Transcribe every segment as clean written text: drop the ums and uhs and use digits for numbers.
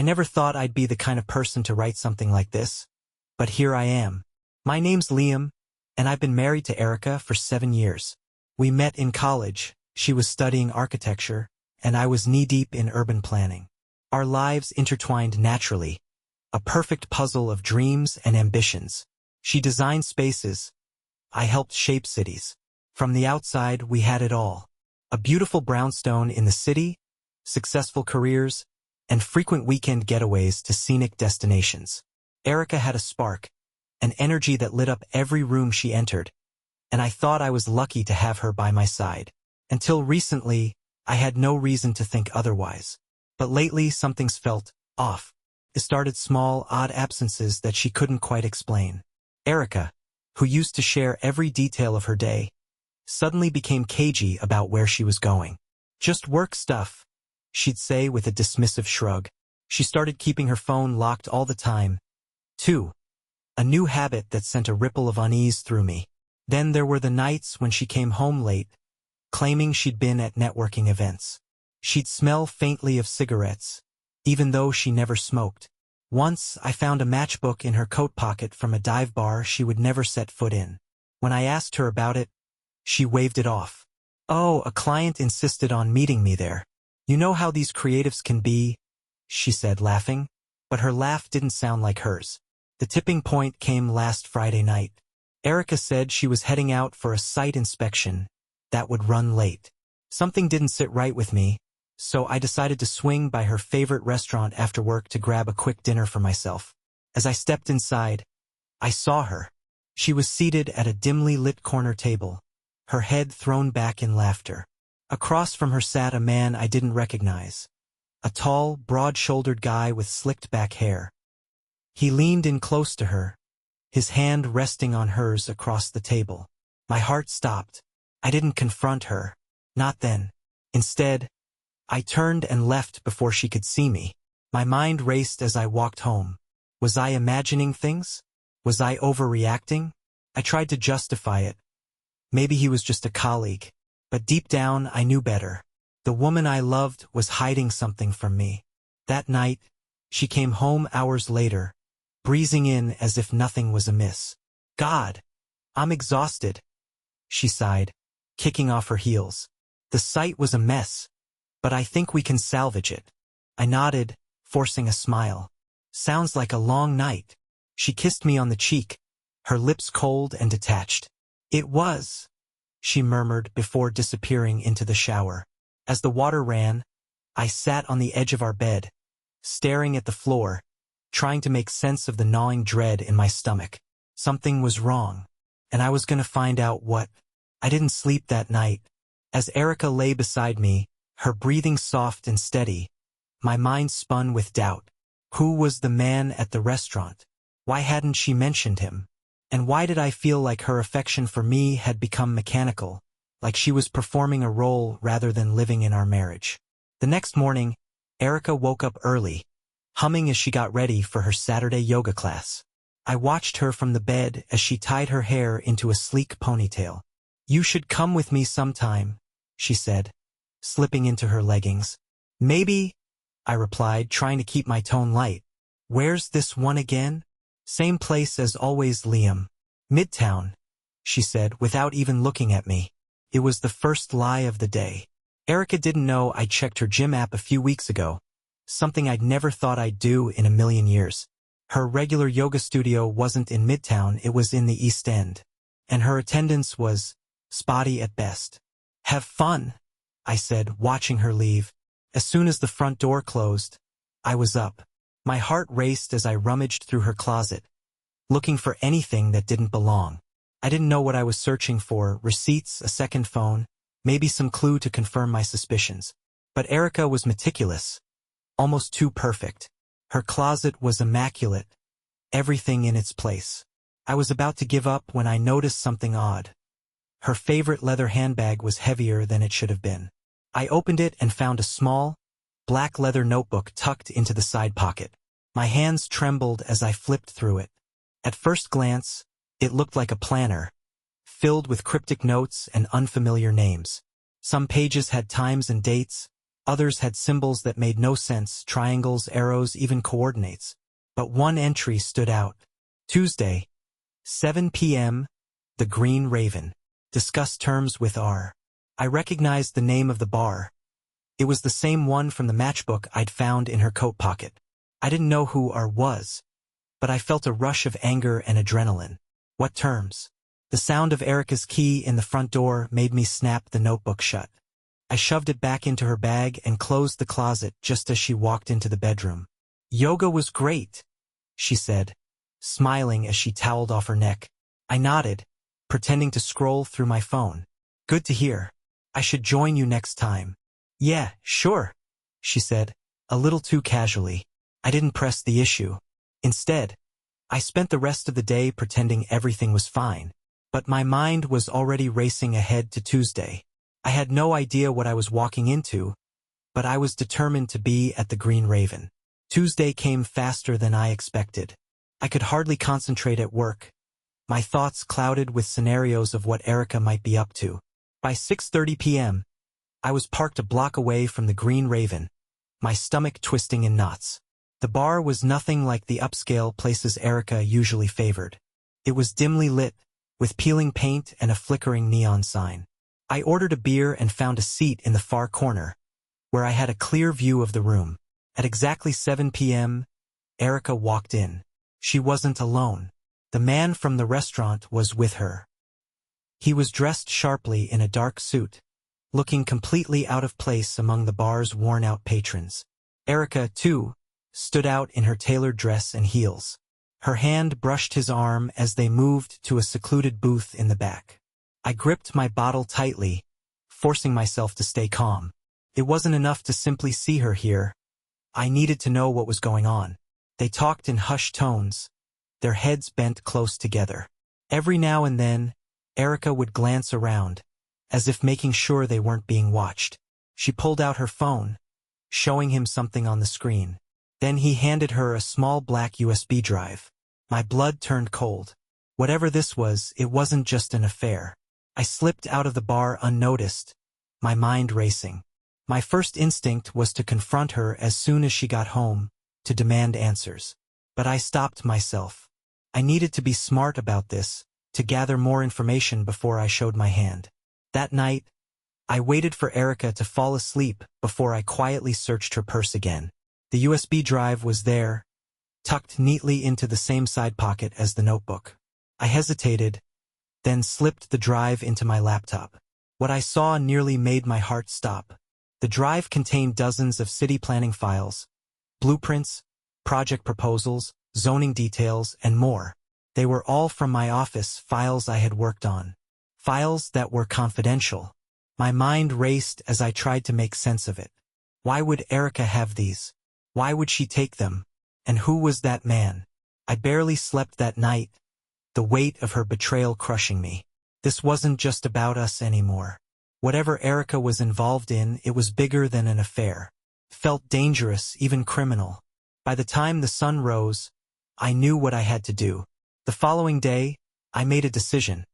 I never thought I'd be the kind of person to write something like this, but here I am. My name's Liam, and I've been married to Erica for 7 years. We met in college. She was studying architecture, and I was knee-deep in urban planning. Our lives intertwined naturally, a perfect puzzle of dreams and ambitions. She designed spaces. I helped shape cities. From the outside, we had it all. A beautiful brownstone in the city, successful careers, and frequent weekend getaways to scenic destinations. Erica had a spark, an energy that lit up every room she entered, and I thought I was lucky to have her by my side. Until recently, I had no reason to think otherwise. But lately, something's felt off. It started small, odd absences that she couldn't quite explain. Erica, who used to share every detail of her day, suddenly became cagey about where she was going. Just work stuff, she'd say with a dismissive shrug. She started keeping her phone locked all the time, too. A new habit that sent a ripple of unease through me. Then there were the nights when she came home late, claiming she'd been at networking events. She'd smell faintly of cigarettes, even though she never smoked. Once, I found a matchbook in her coat pocket from a dive bar she would never set foot in. When I asked her about it, she waved it off. "Oh, a client insisted on meeting me there. You know how these creatives can be," she said, laughing, but her laugh didn't sound like hers. The tipping point came last Friday night. Erica said she was heading out for a site inspection that would run late. Something didn't sit right with me, so I decided to swing by her favorite restaurant after work to grab a quick dinner for myself. As I stepped inside, I saw her. She was seated at a dimly lit corner table, her head thrown back in laughter. Across from her sat a man I didn't recognize, a tall, broad-shouldered guy with slicked back hair. He leaned in close to her, his hand resting on hers across the table. My heart stopped. I didn't confront her, not then. Instead, I turned and left before she could see me. My mind raced as I walked home. Was I imagining things? Was I overreacting? I tried to justify it. Maybe he was just a colleague. But deep down, I knew better. The woman I loved was hiding something from me. That night, she came home hours later, breezing in as if nothing was amiss. "God, I'm exhausted," she sighed, kicking off her heels. "The site was a mess, but I think we can salvage it." I nodded, forcing a smile. "Sounds like a long night." She kissed me on the cheek, her lips cold and detached. "It was," she murmured before disappearing into the shower. As the water ran, I sat on the edge of our bed, staring at the floor, trying to make sense of the gnawing dread in my stomach. Something was wrong, and I was going to find out what. I didn't sleep that night. As Erica lay beside me, her breathing soft and steady, my mind spun with doubt. Who was the man at the restaurant? Why hadn't she mentioned him? And why did I feel like her affection for me had become mechanical, like she was performing a role rather than living in our marriage? The next morning, Erica woke up early, humming as she got ready for her Saturday yoga class. I watched her from the bed as she tied her hair into a sleek ponytail. "You should come with me sometime," she said, slipping into her leggings. "Maybe," I replied, trying to keep my tone light. "Where's this one again?" "Same place as always, Liam. Midtown," she said without even looking at me. It was the first lie of the day. Erica didn't know I checked her gym app a few weeks ago, something I'd never thought I'd do in a million years. Her regular yoga studio wasn't in Midtown, it was in the East End, and her attendance was spotty at best. "Have fun," I said, watching her leave. As soon as the front door closed, I was up. My heart raced as I rummaged through her closet, looking for anything that didn't belong. I didn't know what I was searching for, receipts, a second phone, maybe some clue to confirm my suspicions. But Erica was meticulous, almost too perfect. Her closet was immaculate, everything in its place. I was about to give up when I noticed something odd. Her favorite leather handbag was heavier than it should have been. I opened it and found a small, black leather notebook tucked into the side pocket. My hands trembled as I flipped through it. At first glance, it looked like a planner, filled with cryptic notes and unfamiliar names. Some pages had times and dates, Others had symbols that made no sense, triangles, arrows, even coordinates. But one entry stood out. Tuesday, 7 p.m., the Green Raven. Discuss terms with R. I recognized the name of the bar. It was the same one from the matchbook I'd found in her coat pocket. I didn't know who R was, but I felt a rush of anger and adrenaline. What terms? The sound of Erica's key in the front door made me snap the notebook shut. I shoved it back into her bag and closed the closet just as she walked into the bedroom. Yoga was great, she said, smiling as she toweled off her neck. I nodded, pretending to scroll through my phone. Good to hear. I should join you next time. Yeah, sure, she said, a little too casually. I didn't press the issue. Instead, I spent the rest of the day pretending everything was fine. But my mind was already racing ahead to Tuesday. I had no idea what I was walking into, but I was determined to be at the Green Raven. Tuesday came faster than I expected. I could hardly concentrate at work, my thoughts clouded with scenarios of what Erica might be up to. By 6:30 p.m., I was parked a block away from the Green Raven, my stomach twisting in knots. The bar was nothing like the upscale places Erica usually favored. It was dimly lit, with peeling paint and a flickering neon sign. I ordered a beer and found a seat in the far corner, where I had a clear view of the room. At exactly 7 p.m., Erica walked in. She wasn't alone. The man from the restaurant was with her. He was dressed sharply in a dark suit, looking completely out of place among the bar's worn-out patrons. Erica, too, stood out in her tailored dress and heels. Her hand brushed his arm as they moved to a secluded booth in the back. I gripped my bottle tightly, forcing myself to stay calm. It wasn't enough to simply see her here. I needed to know what was going on. They talked in hushed tones, their heads bent close together. Every now and then, Erica would glance around, as if making sure they weren't being watched. She pulled out her phone, showing him something on the screen. Then he handed her a small black USB drive. My blood turned cold. Whatever this was, it wasn't just an affair. I slipped out of the bar unnoticed, my mind racing. My first instinct was to confront her as soon as she got home, to demand answers. But I stopped myself. I needed to be smart about this, to gather more information before I showed my hand. That night, I waited for Erica to fall asleep before I quietly searched her purse again. The USB drive was there, tucked neatly into the same side pocket as the notebook. I hesitated, then slipped the drive into my laptop. What I saw nearly made my heart stop. The drive contained dozens of city planning files, blueprints, project proposals, zoning details, and more. They were all from my office, files I had worked on. Files that were confidential. My mind raced as I tried to make sense of it. Why would Erica have these? Why would she take them? And who was that man? I barely slept that night, the weight of her betrayal crushing me. This wasn't just about us anymore. Whatever Erica was involved in, it was bigger than an affair. Felt dangerous, even criminal. By the time the sun rose, I knew what I had to do. The following day, I made a decision.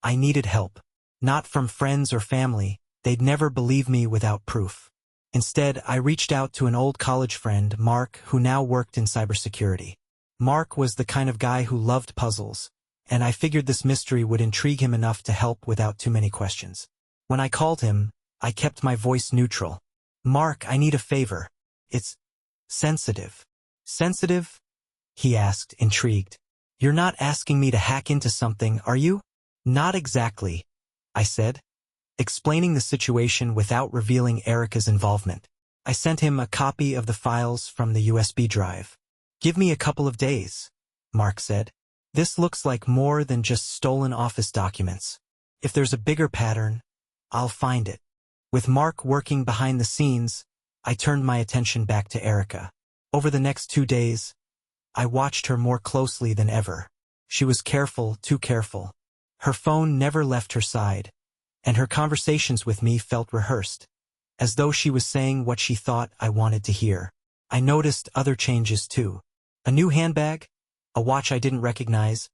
I needed help. Not from friends or family, they'd never believe me without proof. Instead, I reached out to an old college friend, Mark, who now worked in cybersecurity. Mark was the kind of guy who loved puzzles, and I figured this mystery would intrigue him enough to help without too many questions. When I called him, I kept my voice neutral. Mark, I need a favor. It's sensitive. Sensitive? He asked, intrigued. You're not asking me to hack into something, are you? Not exactly, I said, explaining the situation without revealing Erica's involvement. I sent him a copy of the files from the USB drive. Give me a couple of days, Mark said. This looks like more than just stolen office documents. If there's a bigger pattern, I'll find it. With Mark working behind the scenes, I turned my attention back to Erica. Over the next 2 days, I watched her more closely than ever. She was careful, too careful. Her phone never left her side, and her conversations with me felt rehearsed, as though she was saying what she thought I wanted to hear. I noticed other changes too. A new handbag, a watch I didn't recognize,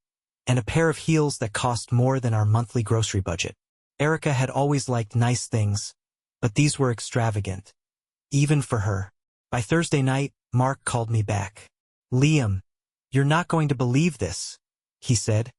and a pair of heels that cost more than our monthly grocery budget. Erica had always liked nice things, but these were extravagant. even for her. By Thursday night, Mark called me back. "Liam, you're not going to believe this," he said,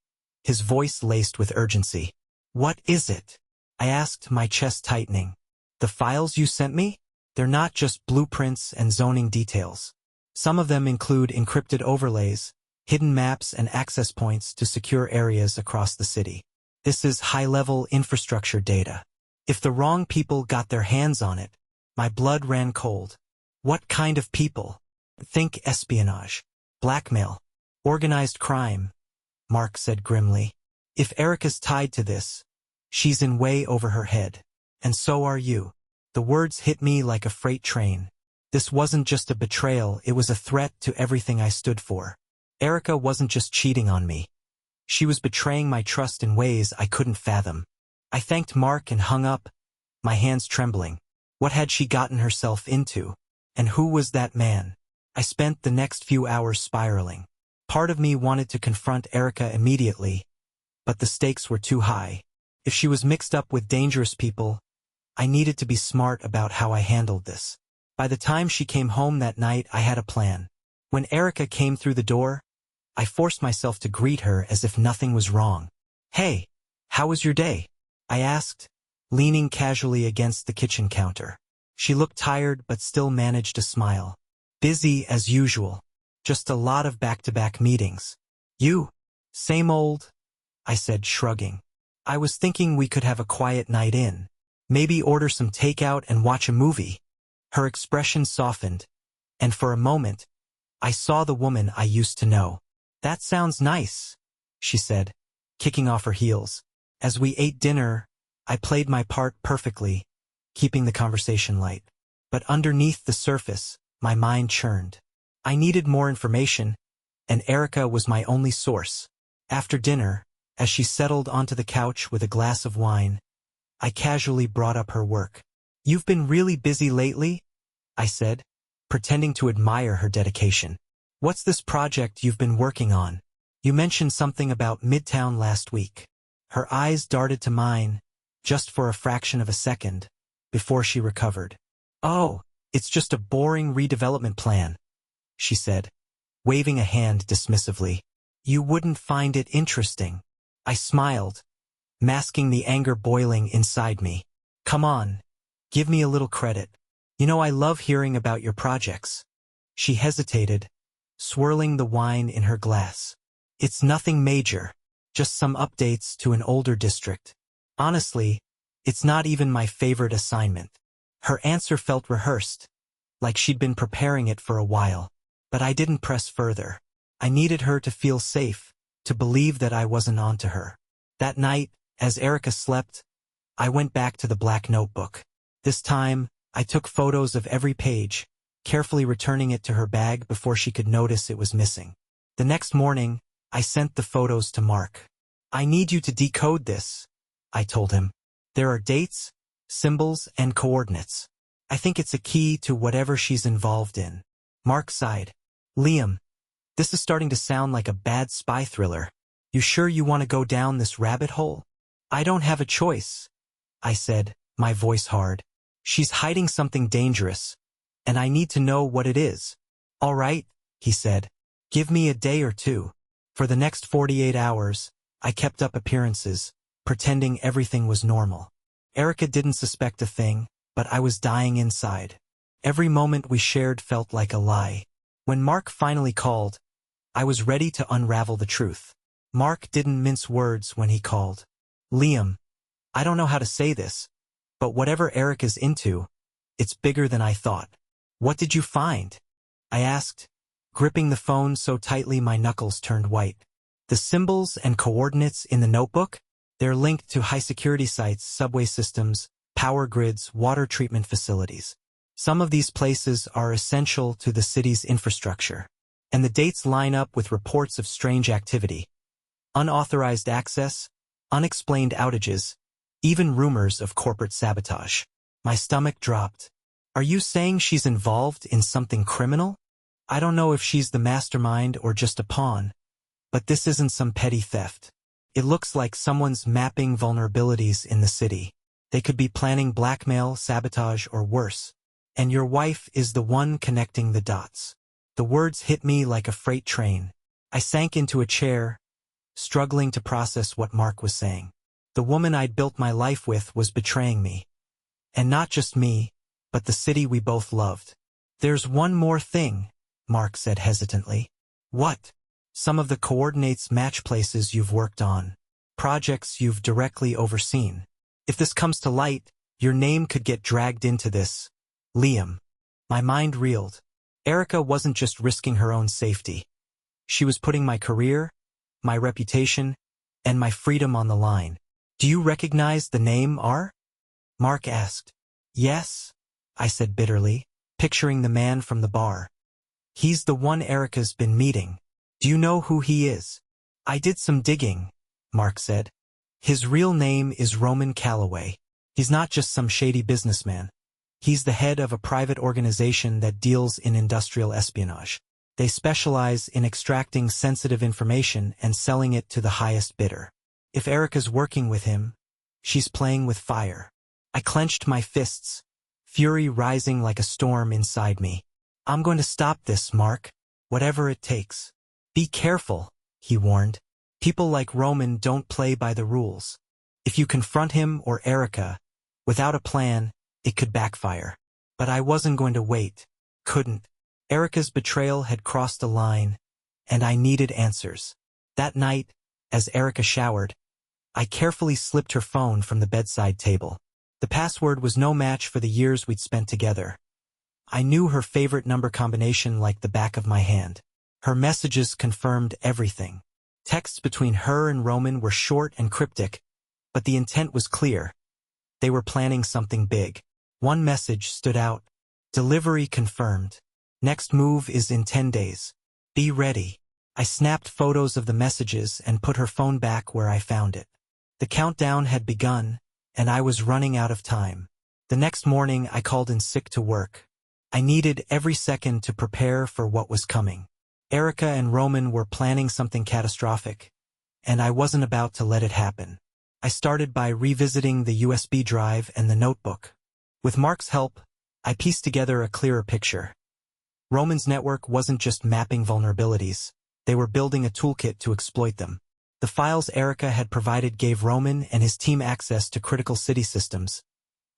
his voice laced with urgency. "What is it?" I asked, my chest tightening. "The files you sent me? They're not just blueprints and zoning details. Some of them include encrypted overlays, hidden maps and access points to secure areas across the city. This is high-level infrastructure data. If the wrong people got their hands on it, my blood ran cold." "What kind of people?" "Think espionage, blackmail, organized crime," Mark said grimly. "If Erica's tied to this, she's in way over her head. And so are you." The words hit me like a freight train. This wasn't just a betrayal, it was a threat to everything I stood for. Erica wasn't just cheating on me. She was betraying my trust in ways I couldn't fathom. I thanked Mark and hung up, my hands trembling. What had she gotten herself into? And who was that man? I spent the next few hours spiraling. Part of me wanted to confront Erica immediately, but the stakes were too high. If she was mixed up with dangerous people, I needed to be smart about how I handled this. By the time she came home that night, I had a plan. When Erica came through the door, I forced myself to greet her as if nothing was wrong. "Hey, how was your day?" I asked, leaning casually against the kitchen counter. She looked tired but still managed to smile. "Busy as usual. Just a lot of back-to-back meetings." "You?" "Same old," I said, shrugging. "I was thinking we could have a quiet night in. Maybe order some takeout and watch a movie." Her expression softened, and for a moment, I saw the woman I used to know. "That sounds nice," she said, kicking off her heels. As we ate dinner, I played my part perfectly, keeping the conversation light. But underneath the surface, my mind churned. I needed more information, and Erica was my only source. After dinner, as she settled onto the couch with a glass of wine, I casually brought up her work. "You've been really busy lately?" I said, pretending to admire her dedication. "What's this project you've been working on? You mentioned something about Midtown last week." Her eyes darted to mine, just for a fraction of a second, before she recovered. "Oh, it's just a boring redevelopment plan," she said, waving a hand dismissively. "You wouldn't find it interesting." I smiled, masking the anger boiling inside me. "Come on, give me a little credit. You know I love hearing about your projects." She hesitated, swirling the wine in her glass. "It's nothing major, just some updates to an older district. Honestly, it's not even my favorite assignment." Her answer felt rehearsed, like she'd been preparing it for a while. But I didn't press further. I needed her to feel safe, to believe that I wasn't onto her. That night, as Erica slept, I went back to the black notebook. This time, I took photos of every page, carefully returning it to her bag before she could notice it was missing. The next morning, I sent the photos to Mark. "I need you to decode this," I told him. "There are dates, symbols, and coordinates. I think it's a key to whatever she's involved in." Mark sighed. "Liam, this is starting to sound like a bad spy thriller. You sure you want to go down this rabbit hole?" "I don't have a choice," I said, my voice hard. "She's hiding something dangerous, and I need to know what it is." "All right," he said. "Give me a day or two." For the next 48 hours, I kept up appearances, pretending everything was normal. Erica didn't suspect a thing, but I was dying inside. Every moment we shared felt like a lie. When Mark finally called, I was ready to unravel the truth. Mark didn't mince words when he called. "Liam, I don't know how to say this, but whatever Erica's into, it's bigger than I thought." "What did you find?" I asked, gripping the phone so tightly my knuckles turned white. "The symbols and coordinates in the notebook? They're linked to high-security sites, subway systems, power grids, water treatment facilities. Some of these places are essential to the city's infrastructure. And the dates line up with reports of strange activity. Unauthorized access, unexplained outages, even rumors of corporate sabotage." My stomach dropped. "Are you saying she's involved in something criminal?" "I don't know if she's the mastermind or just a pawn, but this isn't some petty theft. It looks like someone's mapping vulnerabilities in the city. They could be planning blackmail, sabotage, or worse. And your wife is the one connecting the dots. The words hit me like a freight train. I sank into a chair, struggling to process what Mark was saying. The woman I'd built my life with was betraying me. And not just me, but the city we both loved. There's one more thing, Mark said hesitantly. What? Some of the coordinates match places you've worked on, projects you've directly overseen. If this comes to light, your name could get dragged into this. Liam. My mind reeled. Erica wasn't just risking her own safety. She was putting my career, my reputation, and my freedom on the line. Do you recognize the name R? Mark asked. Yes, I said bitterly, picturing the man from the bar. He's the one Erica's been meeting. Do you know who he is? I did some digging, Mark said. His real name is Roman Calloway. He's not just some shady businessman. He's the head of a private organization that deals in industrial espionage. They specialize in extracting sensitive information and selling it to the highest bidder. If Erica's working with him, she's playing with fire. I clenched my fists, fury rising like a storm inside me. I'm going to stop this, Mark, whatever it takes. Be careful, he warned. People like Roman don't play by the rules. If you confront him or Erica, without a plan, it could backfire. But I wasn't going to wait. Couldn't. Erica's betrayal had crossed a line, and I needed answers. That night, as Erica showered, I carefully slipped her phone from the bedside table. The password was no match for the years we'd spent together. I knew her favorite number combination like the back of my hand. Her messages confirmed everything. Texts between her and Roman were short and cryptic, but the intent was clear. They were planning something big. One message stood out. Delivery confirmed. Next move is in 10 days. Be ready. I snapped photos of the messages and put her phone back where I found it. The countdown had begun, and I was running out of time. The next morning I called in sick to work. I needed every second to prepare for what was coming. Erica and Roman were planning something catastrophic, and I wasn't about to let it happen. I started by revisiting the USB drive and the notebook. With Mark's help, I pieced together a clearer picture. Roman's network wasn't just mapping vulnerabilities. They were building a toolkit to exploit them. The files Erica had provided gave Roman and his team access to critical city systems,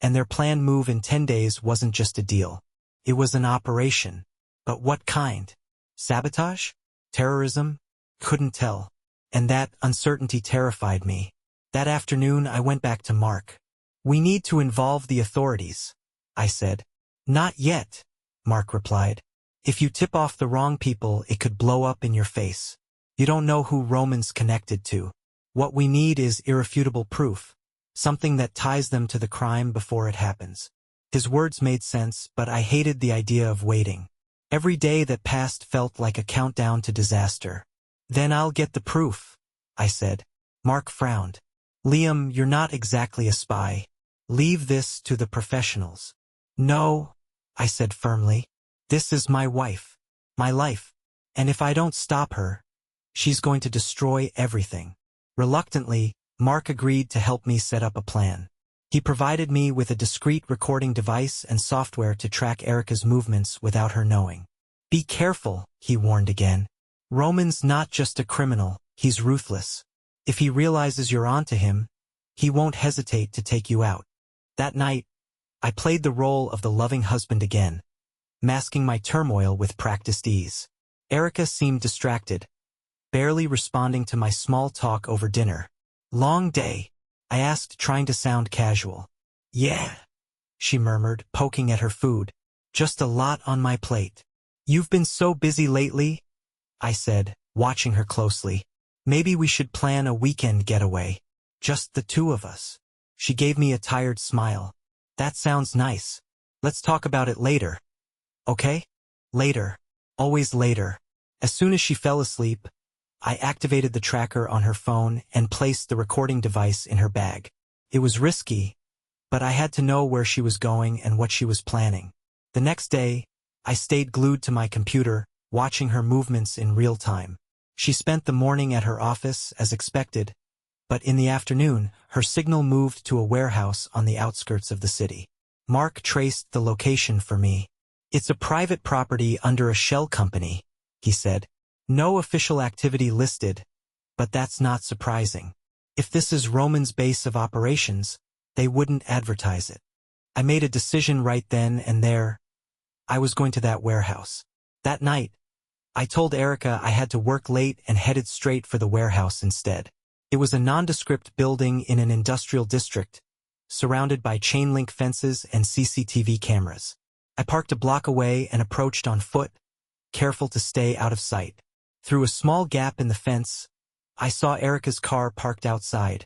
and their planned move in 10 days wasn't just a deal. It was an operation. But what kind? Sabotage? Terrorism? Couldn't tell. And that uncertainty terrified me. That afternoon I went back to Mark. We need to involve the authorities, I said. Not yet, Mark replied. If you tip off the wrong people, it could blow up in your face. You don't know who Roman's connected to. What we need is irrefutable proof, something that ties them to the crime before it happens. His words made sense, but I hated the idea of waiting. Every day that passed felt like a countdown to disaster. Then I'll get the proof, I said. Mark frowned. Liam, you're not exactly a spy. Leave this to the professionals. No, I said firmly. This is my wife, my life, and if I don't stop her, she's going to destroy everything. Reluctantly, Mark agreed to help me set up a plan. He provided me with a discreet recording device and software to track Erica's movements without her knowing. Be careful, he warned again. Roman's not just a criminal, he's ruthless. If he realizes you're onto him, he won't hesitate to take you out. That night, I played the role of the loving husband again, masking my turmoil with practiced ease. Erica seemed distracted, barely responding to my small talk over dinner. Long day, I asked, trying to sound casual. Yeah, she murmured, poking at her food. Just a lot on my plate. You've been so busy lately, I said, watching her closely. Maybe we should plan a weekend getaway. Just the two of us. She gave me a tired smile. That sounds nice. Let's talk about it later. Okay? Later. Always later. As soon as she fell asleep, I activated the tracker on her phone and placed the recording device in her bag. It was risky, but I had to know where she was going and what she was planning. The next day, I stayed glued to my computer, watching her movements in real time. She spent the morning at her office as expected, but in the afternoon, her signal moved to a warehouse on the outskirts of the city. Mark traced the location for me. It's a private property under a shell company, he said. No official activity listed, but that's not surprising. If this is Roman's base of operations, they wouldn't advertise it. I made a decision right then and there. I was going to that warehouse. That night, I told Erica I had to work late and headed straight for the warehouse instead. It was a nondescript building in an industrial district, surrounded by chain-link fences and CCTV cameras. I parked a block away and approached on foot, careful to stay out of sight. Through a small gap in the fence, I saw Erica's car parked outside,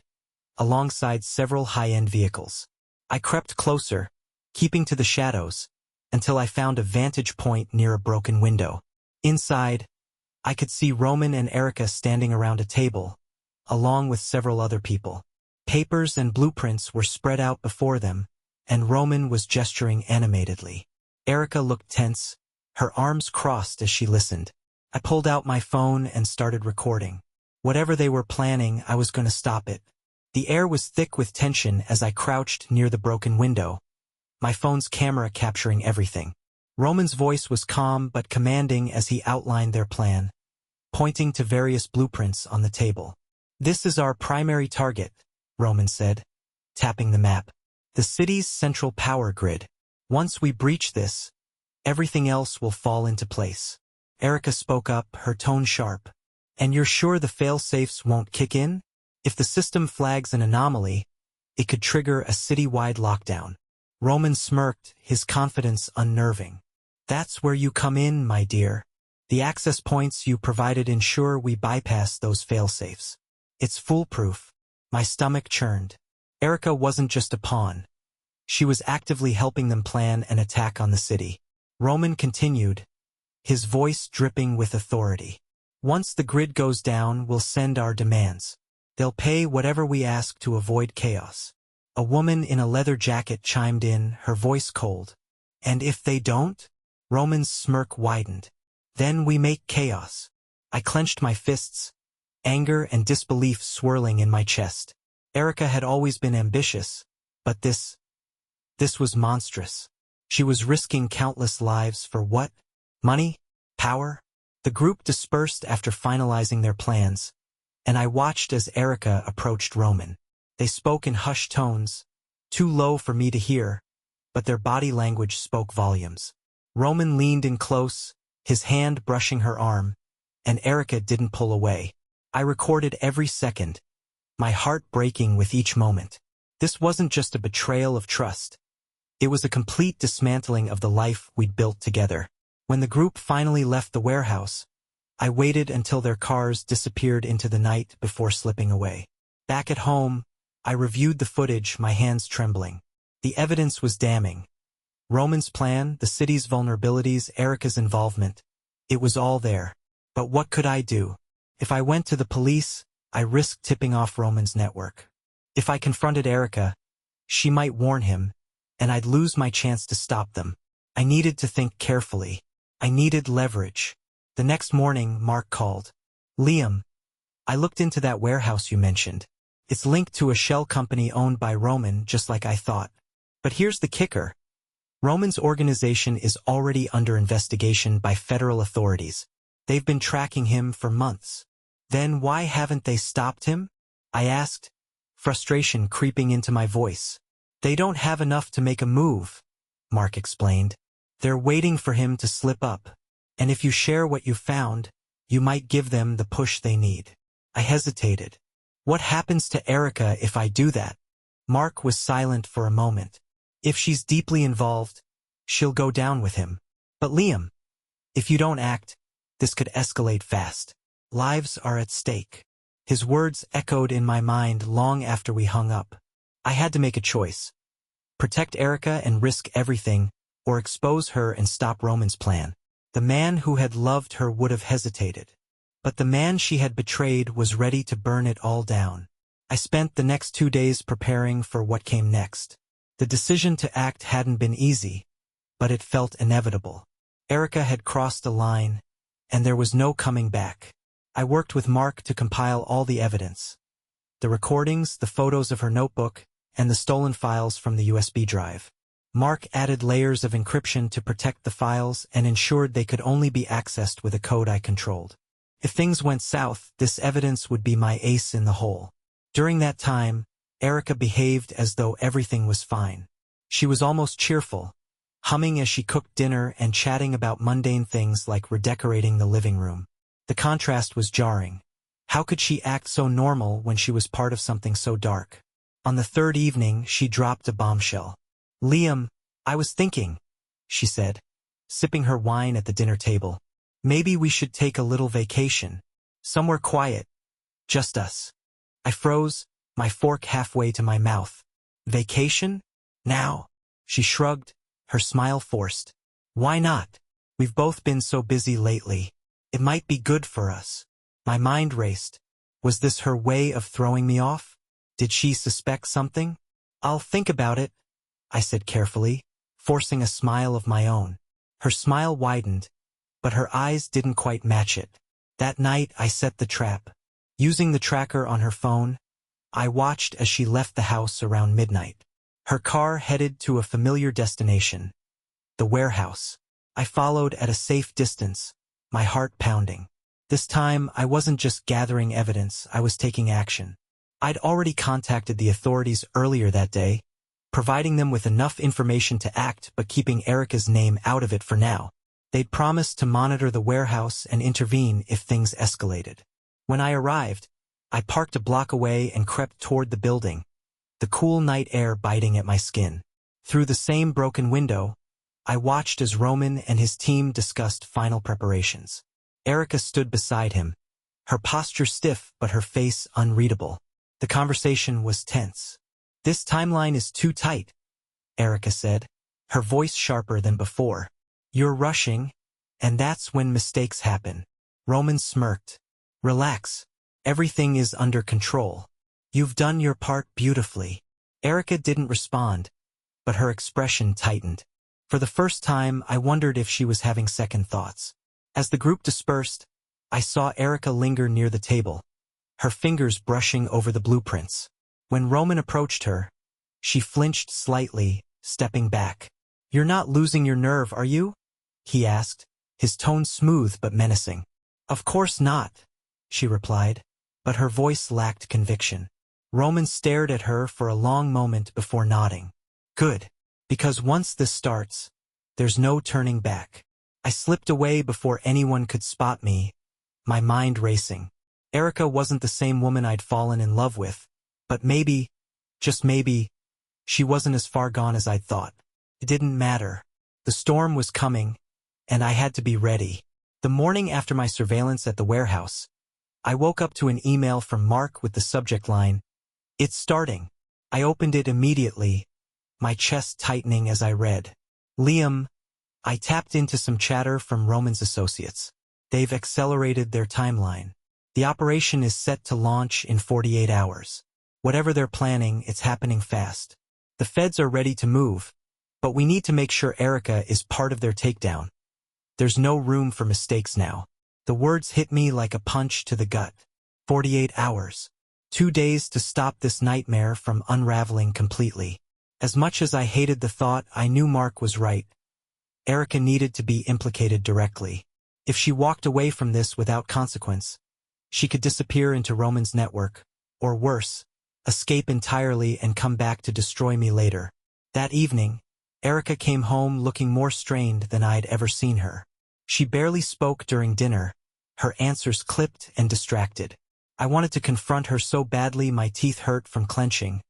alongside several high-end vehicles. I crept closer, keeping to the shadows, until I found a vantage point near a broken window. Inside, I could see Roman and Erica standing around a table, along with several other people. Papers and blueprints were spread out before them, and Roman was gesturing animatedly. Erica looked tense, her arms crossed as she listened. I pulled out my phone and started recording. Whatever they were planning, I was going to stop it. The air was thick with tension as I crouched near the broken window, my phone's camera capturing everything. Roman's voice was calm but commanding as he outlined their plan, pointing to various blueprints on the table. "This is our primary target," Roman said, tapping the map. "The city's central power grid. Once we breach this, everything else will fall into place." Erica spoke up, her tone sharp. "And you're sure the fail-safes won't kick in? If the system flags an anomaly, it could trigger a city-wide lockdown." Roman smirked, his confidence unnerving. "That's where you come in, my dear. The access points you provided ensure we bypass those fail-safes. It's foolproof." My stomach churned. Erica wasn't just a pawn. She was actively helping them plan an attack on the city. Roman continued, his voice dripping with authority. "Once the grid goes down, we'll send our demands. They'll pay whatever we ask to avoid chaos." A woman in a leather jacket chimed in, her voice cold. "And if they don't?" Roman's smirk widened. "Then we make chaos." I clenched my fists, anger and disbelief swirling in my chest. Erica had always been ambitious, but this was monstrous. She was risking countless lives for what? Money? Power? The group dispersed after finalizing their plans, and I watched as Erica approached Roman. They spoke in hushed tones, too low for me to hear, but their body language spoke volumes. Roman leaned in close, his hand brushing her arm, and Erica didn't pull away. I recorded every second, my heart breaking with each moment. This wasn't just a betrayal of trust. It was a complete dismantling of the life we'd built together. When the group finally left the warehouse, I waited until their cars disappeared into the night before slipping away. Back at home, I reviewed the footage, my hands trembling. The evidence was damning. Roman's plan, the city's vulnerabilities, Erica's involvement. It was all there. But what could I do? If I went to the police, I risked tipping off Roman's network. If I confronted Erica, she might warn him, and I'd lose my chance to stop them. I needed to think carefully. I needed leverage. The next morning, Mark called. "Liam, I looked into that warehouse you mentioned. It's linked to a shell company owned by Roman, just like I thought. But here's the kicker. Roman's organization is already under investigation by federal authorities. They've been tracking him for months." "Then why haven't they stopped him?" I asked, frustration creeping into my voice. "They don't have enough to make a move," Mark explained. "They're waiting for him to slip up. And if you share what you found, you might give them the push they need." I hesitated. "What happens to Erica if I do that?" Mark was silent for a moment. "If she's deeply involved, she'll go down with him. But Liam, if you don't act, this could escalate fast. Lives are at stake." His words echoed in my mind long after we hung up. I had to make a choice. Protect Erica and risk everything, or expose her and stop Roman's plan. The man who had loved her would have hesitated. But the man she had betrayed was ready to burn it all down. I spent the next 2 days preparing for what came next. The decision to act hadn't been easy, but it felt inevitable. Erica had crossed a line, and there was no coming back. I worked with Mark to compile all the evidence. The recordings, the photos of her notebook, and the stolen files from the USB drive. Mark added layers of encryption to protect the files and ensured they could only be accessed with a code I controlled. If things went south, this evidence would be my ace in the hole. During that time, Erica behaved as though everything was fine. She was almost cheerful, humming as she cooked dinner and chatting about mundane things like redecorating the living room. The contrast was jarring. How could she act so normal when she was part of something so dark? On the third evening, she dropped a bombshell. "Liam, I was thinking," she said, sipping her wine at the dinner table. "Maybe we should take a little vacation. Somewhere quiet. Just us." I froze, my fork halfway to my mouth. "Vacation? Now?" She shrugged, her smile forced. "Why not? We've both been so busy lately. It might be good for us." My mind raced. Was this her way of throwing me off? Did she suspect something? "I'll think about it," I said carefully, forcing a smile of my own. Her smile widened, but her eyes didn't quite match it. That night I set the trap. Using the tracker on her phone, I watched as she left the house around midnight. Her car headed to a familiar destination, the warehouse. I followed at a safe distance, my heart pounding. This time, I wasn't just gathering evidence, I was taking action. I'd already contacted the authorities earlier that day, providing them with enough information to act but keeping Erica's name out of it for now. They'd promised to monitor the warehouse and intervene if things escalated. When I arrived, I parked a block away and crept toward the building, the cool night air biting at my skin. Through the same broken window, I watched as Roman and his team discussed final preparations. Erica stood beside him, her posture stiff but her face unreadable. The conversation was tense. "This timeline is too tight," Erica said, her voice sharper than before. "You're rushing, and that's when mistakes happen." Roman smirked. "Relax. Everything is under control. You've done your part beautifully." Erica didn't respond, but her expression tightened. For the first time, I wondered if she was having second thoughts. As the group dispersed, I saw Erica linger near the table, her fingers brushing over the blueprints. When Roman approached her, she flinched slightly, stepping back. "You're not losing your nerve, are you?" he asked, his tone smooth but menacing. "Of course not," she replied, but her voice lacked conviction. Roman stared at her for a long moment before nodding. "Good, because once this starts, there's no turning back." I slipped away before anyone could spot me, my mind racing. Erica wasn't the same woman I'd fallen in love with, but maybe, just maybe, she wasn't as far gone as I'd thought. It didn't matter. The storm was coming, and I had to be ready. The morning after my surveillance at the warehouse, I woke up to an email from Mark with the subject line, "It's starting." I opened it immediately, my chest tightening as I read. "Liam, I tapped into some chatter from Roman's associates. They've accelerated their timeline. The operation is set to launch in 48 hours. Whatever they're planning, it's happening fast. The feds are ready to move, but we need to make sure Erica is part of their takedown. There's no room for mistakes now." The words hit me like a punch to the gut. 48 hours. 2 days to stop this nightmare from unraveling completely. As much as I hated the thought, I knew Mark was right. Erica needed to be implicated directly. If she walked away from this without consequence, she could disappear into Roman's network, or worse, escape entirely and come back to destroy me later. That evening, Erica came home looking more strained than I'd ever seen her. She barely spoke during dinner, her answers clipped and distracted. I wanted to confront her so badly my teeth hurt from clenching,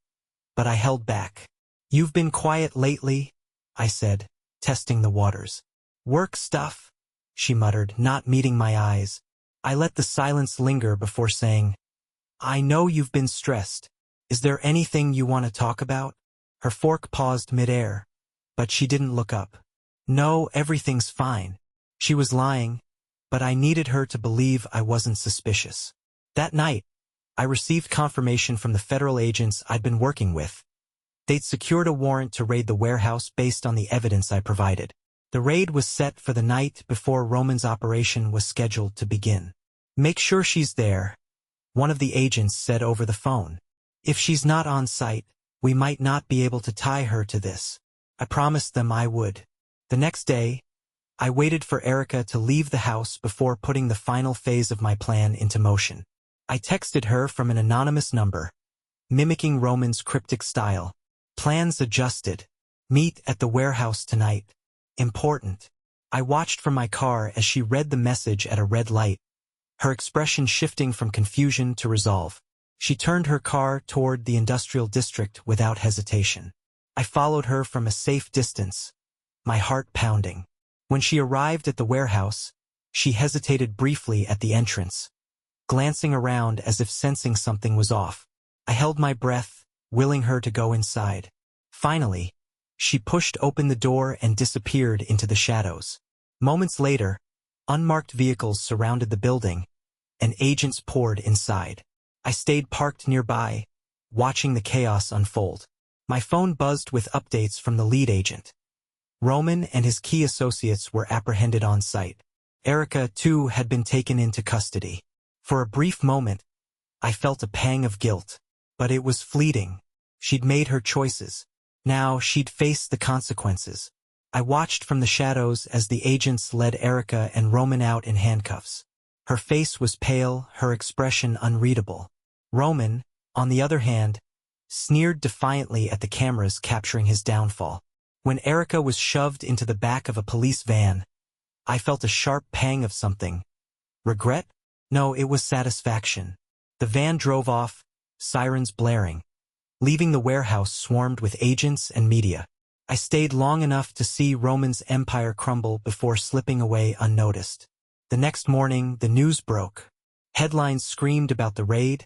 but I held back. "You've been quiet lately," I said, testing the waters. "Work stuff," she muttered, not meeting my eyes. I let the silence linger before saying, "I know you've been stressed. Is there anything you want to talk about?" Her fork paused midair, but she didn't look up. "No, everything's fine." She was lying, but I needed her to believe I wasn't suspicious. That night, I received confirmation from the federal agents I'd been working with. They'd secured a warrant to raid the warehouse based on the evidence I provided. The raid was set for the night before Roman's operation was scheduled to begin. "Make sure she's there," one of the agents said over the phone. "If she's not on site, we might not be able to tie her to this." I promised them I would. The next day, I waited for Erica to leave the house before putting the final phase of my plan into motion. I texted her from an anonymous number, mimicking Roman's cryptic style. Plans adjusted. Meet at the warehouse tonight. Important. I watched from my car as she read the message at a red light, her expression shifting from confusion to resolve. She turned her car toward the industrial district without hesitation. I followed her from a safe distance, my heart pounding. When she arrived at the warehouse, she hesitated briefly at the entrance, glancing around as if sensing something was off. I held my breath, willing her to go inside. Finally, she pushed open the door and disappeared into the shadows. Moments later, unmarked vehicles surrounded the building, and agents poured inside. I stayed parked nearby, watching the chaos unfold. My phone buzzed with updates from the lead agent. Roman and his key associates were apprehended on site. Erica, too, had been taken into custody. For a brief moment, I felt a pang of guilt, but it was fleeting. She'd made her choices. Now she'd face the consequences. I watched from the shadows as the agents led Erica and Roman out in handcuffs. Her face was pale, her expression unreadable. Roman, on the other hand, sneered defiantly at the cameras capturing his downfall. When Erica was shoved into the back of a police van, I felt a sharp pang of something. Regret? No, it was satisfaction. The van drove off, sirens blaring. Leaving the warehouse swarmed with agents and media. I stayed long enough to see Roman's empire crumble before slipping away unnoticed. The next morning, the news broke. Headlines screamed about the raid,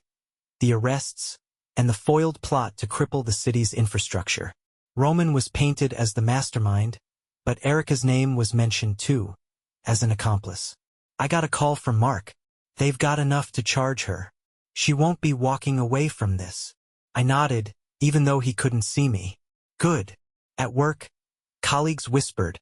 the arrests, and the foiled plot to cripple the city's infrastructure. Roman was painted as the mastermind, but Erica's name was mentioned too, as an accomplice. I got a call from Mark. They've got enough to charge her. She won't be walking away from this. I nodded, even though he couldn't see me. Good. At work, colleagues whispered,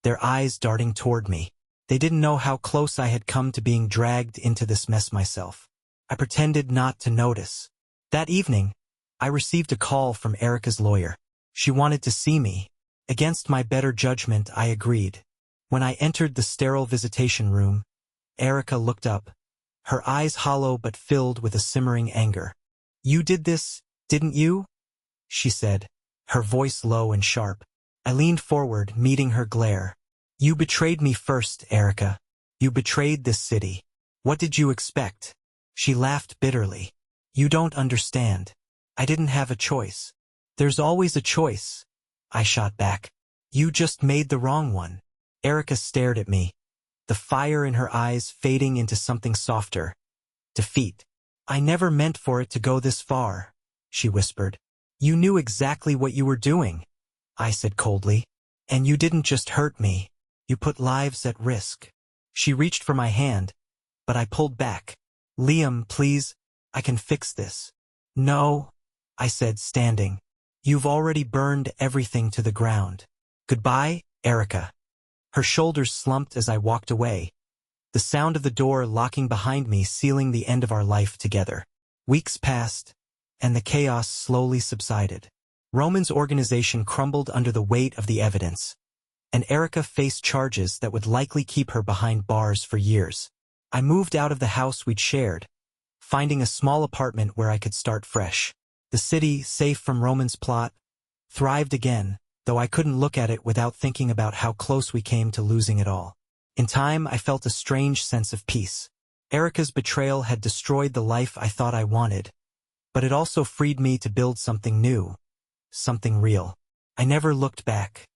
their eyes darting toward me. They didn't know how close I had come to being dragged into this mess myself. I pretended not to notice. That evening, I received a call from Erica's lawyer. She wanted to see me. Against my better judgment, I agreed. When I entered the sterile visitation room, Erica looked up, her eyes hollow but filled with a simmering anger. You did this, didn't you? She said, her voice low and sharp. I leaned forward, meeting her glare. You betrayed me first, Erica. You betrayed this city. What did you expect? She laughed bitterly. You don't understand. I didn't have a choice. There's always a choice, I shot back. You just made the wrong one. Erica stared at me, the fire in her eyes fading into something softer. Defeat. I never meant for it to go this far, she whispered. You knew exactly what you were doing, I said coldly. And you didn't just hurt me. You put lives at risk. She reached for my hand, but I pulled back. Liam, please, I can fix this. No, I said, standing. You've already burned everything to the ground. Goodbye, Erica. Her shoulders slumped as I walked away, the sound of the door locking behind me sealing the end of our life together. Weeks passed, and the chaos slowly subsided. Roman's organization crumbled under the weight of the evidence, and Erica faced charges that would likely keep her behind bars for years. I moved out of the house we'd shared, finding a small apartment where I could start fresh. The city, safe from Roman's plot, thrived again, though I couldn't look at it without thinking about how close we came to losing it all. In time, I felt a strange sense of peace. Erica's betrayal had destroyed the life I thought I wanted, but it also freed me to build something new, something real. I never looked back.